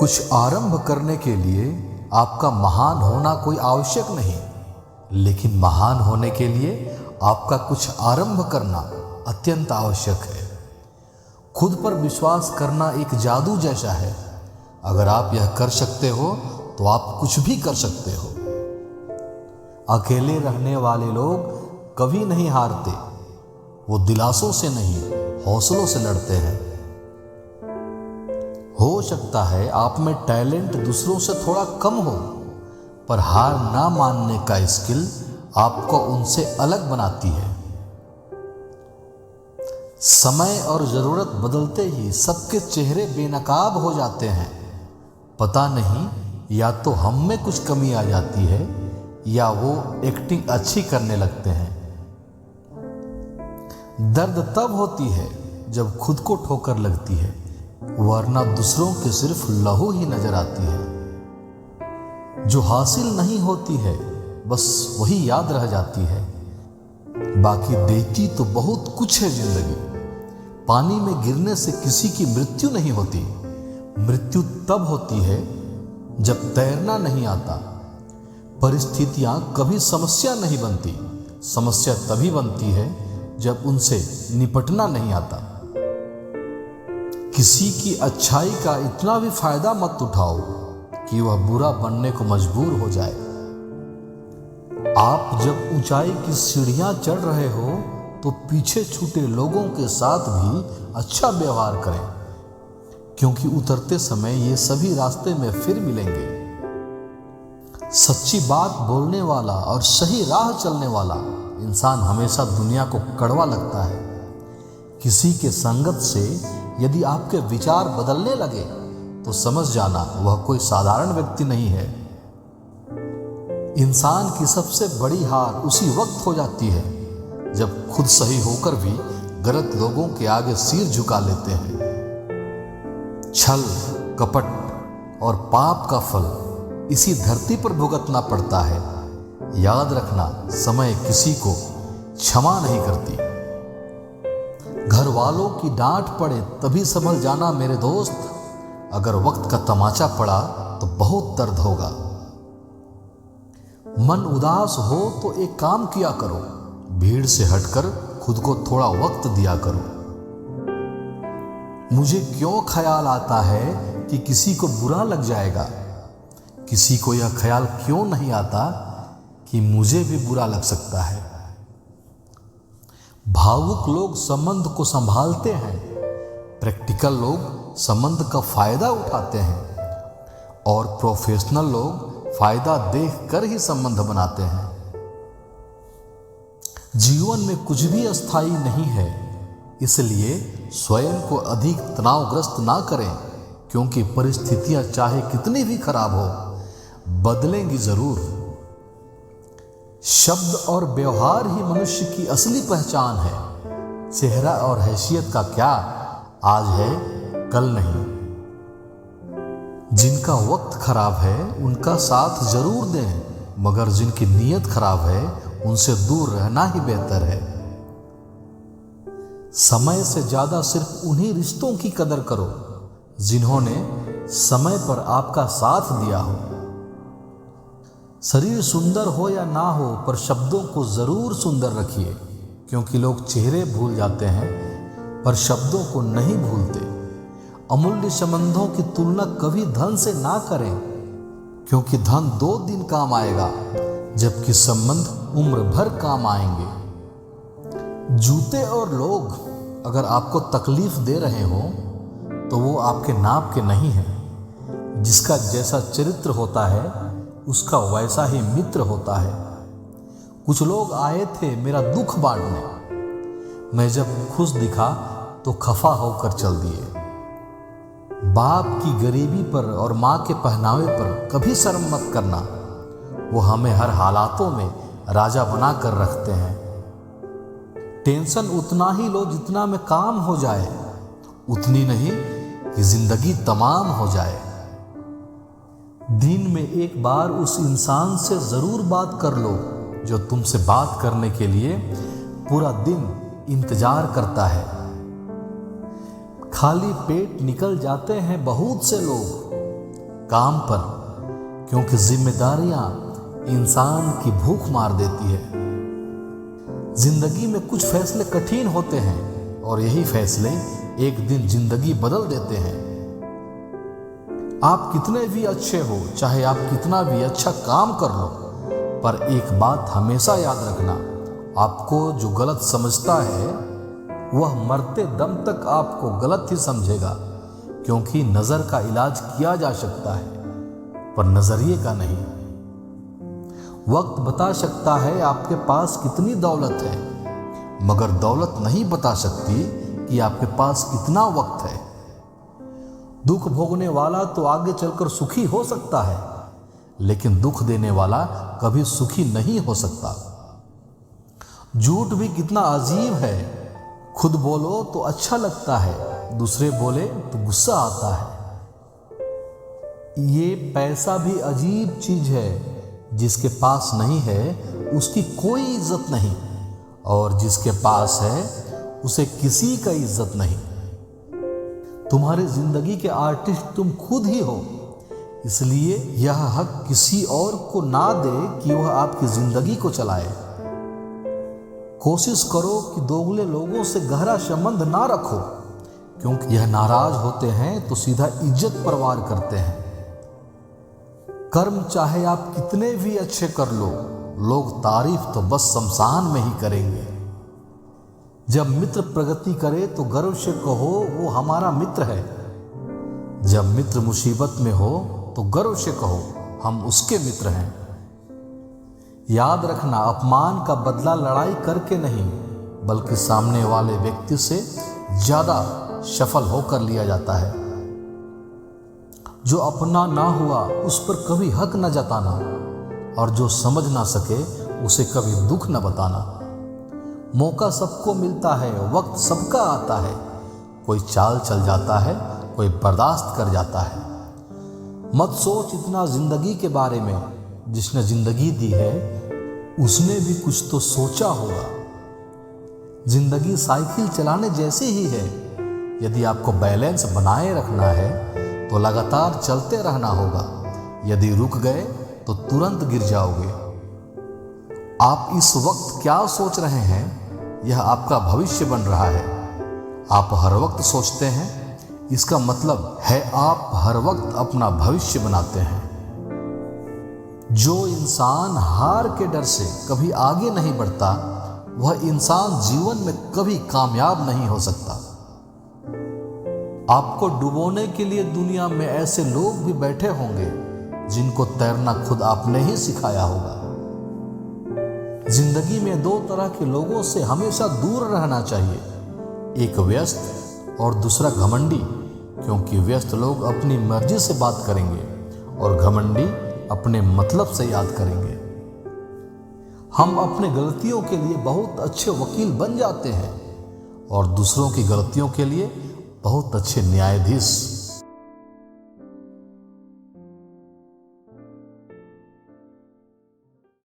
कुछ आरंभ करने के लिए आपका महान होना कोई आवश्यक नहीं, लेकिन महान होने के लिए आपका कुछ आरंभ करना अत्यंत आवश्यक है। खुद पर विश्वास करना एक जादू जैसा है। अगर आप यह कर सकते हो तो आप कुछ भी कर सकते हो। अकेले रहने वाले लोग कभी नहीं हारते। वो दिलासों से नहीं, हौसलों से लड़ते हैं। हो सकता है आप में टैलेंट दूसरों से थोड़ा कम हो, पर हार ना मानने का स्किल आपको उनसे अलग बनाती है। समय और जरूरत बदलते ही सबके चेहरे बेनकाब हो जाते हैं। पता नहीं, या तो हम में कुछ कमी आ जाती है या वो एक्टिंग अच्छी करने लगते हैं। दर्द तब होती है जब खुद को ठोकर लगती है, वरना दूसरों के सिर्फ लहू ही नजर आती है। जो हासिल नहीं होती है बस वही याद रह जाती है। बाकी देती तो बहुत कुछ है जिंदगी। पानी में गिरने से किसी की मृत्यु नहीं होती। मृत्यु तब होती है जब तैरना नहीं आता। परिस्थितियां कभी समस्या नहीं बनती। समस्या तभी बनती है जब उनसे निपटना नहीं आता। किसी की अच्छाई का इतना भी फायदा मत उठाओ कि वह बुरा बनने को मजबूर हो जाए। आप जब ऊंचाई की सीढ़ियां चढ़ रहे हो तो पीछे छूटे लोगों के साथ भी अच्छा व्यवहार करें, क्योंकि उतरते समय ये सभी रास्ते में फिर मिलेंगे। सच्ची बात बोलने वाला और सही राह चलने वाला इंसान हमेशा दुनिया को कड़वा लगता है। किसी के संगत से यदि आपके विचार बदलने लगे तो समझ जाना वह कोई साधारण व्यक्ति नहीं है। इंसान की सबसे बड़ी हार उसी वक्त हो जाती है जब खुद सही होकर भी गलत लोगों के आगे सिर झुका लेते हैं। छल, कपट और पाप का फल इसी धरती पर भुगतना पड़ता है। याद रखना, समय किसी को क्षमा नहीं करती। घर वालों की डांट पड़े तभी संभल जाना मेरे दोस्त। अगर वक्त का तमाचा पड़ा तो बहुत दर्द होगा। मन उदास हो तो एक काम किया करो, भीड़ से हटकर खुद को थोड़ा वक्त दिया करो। मुझे क्यों ख्याल आता है कि किसी को बुरा लग जाएगा? किसी को यह ख्याल क्यों नहीं आता कि मुझे भी बुरा लग सकता है? भावुक लोग संबंध को संभालते हैं, प्रैक्टिकल लोग संबंध का फायदा उठाते हैं और प्रोफेशनल लोग फायदा देखकर ही संबंध बनाते हैं। जीवन में कुछ भी अस्थायी नहीं है, इसलिए स्वयं को अधिक तनावग्रस्त ना करें, क्योंकि परिस्थितियां चाहे कितनी भी खराब हो बदलेंगी जरूर। शब्द और व्यवहार ही मनुष्य की असली पहचान है। चेहरा और हैसियत का क्या, आज है कल नहीं। जिनका वक्त खराब है उनका साथ जरूर दें, मगर जिनकी नीयत खराब है उनसे दूर रहना ही बेहतर है। समय से ज्यादा सिर्फ उन्हीं रिश्तों की कदर करो जिन्होंने समय पर आपका साथ दिया हो। शरीर सुंदर हो या ना हो, पर शब्दों को जरूर सुंदर रखिए, क्योंकि लोग चेहरे भूल जाते हैं पर शब्दों को नहीं भूलते। अमूल्य संबंधों की तुलना कभी धन से ना करें, क्योंकि धन 2 दिन काम आएगा जबकि संबंध उम्र भर काम आएंगे। जूते और लोग अगर आपको तकलीफ दे रहे हो तो वो आपके नाप के नहीं हैं। जिसका जैसा चरित्र होता है उसका वैसा ही मित्र होता है। कुछ लोग आए थे मेरा दुख बांटने, मैं जब खुश दिखा तो खफा होकर चल दिए। बाप की गरीबी पर और माँ के पहनावे पर कभी शर्म मत करना, वो हमें हर हालातों में राजा बना कर रखते हैं। टेंशन उतना ही लो जितना में काम हो जाए, उतनी नहीं कि जिंदगी तमाम हो जाए। दिन में एक बार उस इंसान से जरूर बात कर लो जो तुमसे बात करने के लिए पूरा दिन इंतजार करता है। खाली पेट निकल जाते हैं बहुत से लोग, काम पर, क्योंकि जिम्मेदारियां इंसान की भूख मार देती है। जिंदगी में कुछ फैसले कठिन होते हैं और यही फैसले एक दिन जिंदगी बदल देते हैं। आप कितने भी अच्छे हो, चाहे आप कितना भी अच्छा काम कर लो, पर एक बात हमेशा याद रखना, आपको जो गलत समझता है वह मरते दम तक आपको गलत ही समझेगा, क्योंकि नजर का इलाज किया जा सकता है पर नजरिए का नहीं। वक्त बता सकता है आपके पास कितनी दौलत है, मगर दौलत नहीं बता सकती कि आपके पास कितना वक्त है। दुख भोगने वाला तो आगे चलकर सुखी हो सकता है, लेकिन दुख देने वाला कभी सुखी नहीं हो सकता। झूठ भी कितना अजीब है, खुद बोलो तो अच्छा लगता है, दूसरे बोले तो गुस्सा आता है। ये पैसा भी अजीब चीज है, जिसके पास नहीं है उसकी कोई इज्जत नहीं, और जिसके पास है उसे किसी का इज्जत नहीं। तुम्हारी जिंदगी के आर्टिस्ट तुम खुद ही हो, इसलिए यह हक किसी और को ना दे कि वह आपकी जिंदगी को चलाए। कोशिश करो कि दोगले लोगों से गहरा संबंध ना रखो, क्योंकि यह नाराज होते हैं तो सीधा इज्जत पर वार करते हैं। कर्म चाहे आप कितने भी अच्छे कर लो, लोग तारीफ तो बस शमशान में ही करेंगे। जब मित्र प्रगति करे तो गर्व से कहो वो हमारा मित्र है, जब मित्र मुसीबत में हो तो गर्व से कहो हम उसके मित्र हैं। याद रखना, अपमान का बदला लड़ाई करके नहीं, बल्कि सामने वाले व्यक्ति से ज्यादा सफल होकर लिया जाता है। जो अपना ना हुआ उस पर कभी हक न जताना, और जो समझ ना सके उसे कभी दुख न बताना। मौका सबको मिलता है, वक्त सबका आता है, कोई चाल चल जाता है, कोई बर्दाश्त कर जाता है। मत सोच इतना जिंदगी के बारे में, जिसने जिंदगी दी है उसने भी कुछ तो सोचा होगा। जिंदगी साइकिल चलाने जैसी ही है, यदि आपको बैलेंस बनाए रखना है तो लगातार चलते रहना होगा, यदि रुक गए तो तुरंत गिर जाओगे। आप इस वक्त क्या सोच रहे हैं, यह आपका भविष्य बन रहा है। आप हर वक्त सोचते हैं, इसका मतलब है आप हर वक्त अपना भविष्य बनाते हैं। जो इंसान हार के डर से कभी आगे नहीं बढ़ता, वह इंसान जीवन में कभी कामयाब नहीं हो सकता। आपको डुबोने के लिए दुनिया में ऐसे लोग भी बैठे होंगे जिनको तैरना खुद आपने ही सिखाया होगा। जिंदगी में दो तरह के लोगों से हमेशा दूर रहना चाहिए, एक व्यस्त और दूसरा घमंडी, क्योंकि व्यस्त लोग अपनी मर्जी से बात करेंगे और घमंडी अपने मतलब से याद करेंगे। हम अपने गलतियों के लिए बहुत अच्छे वकील बन जाते हैं और दूसरों की गलतियों के लिए बहुत अच्छे न्यायाधीश।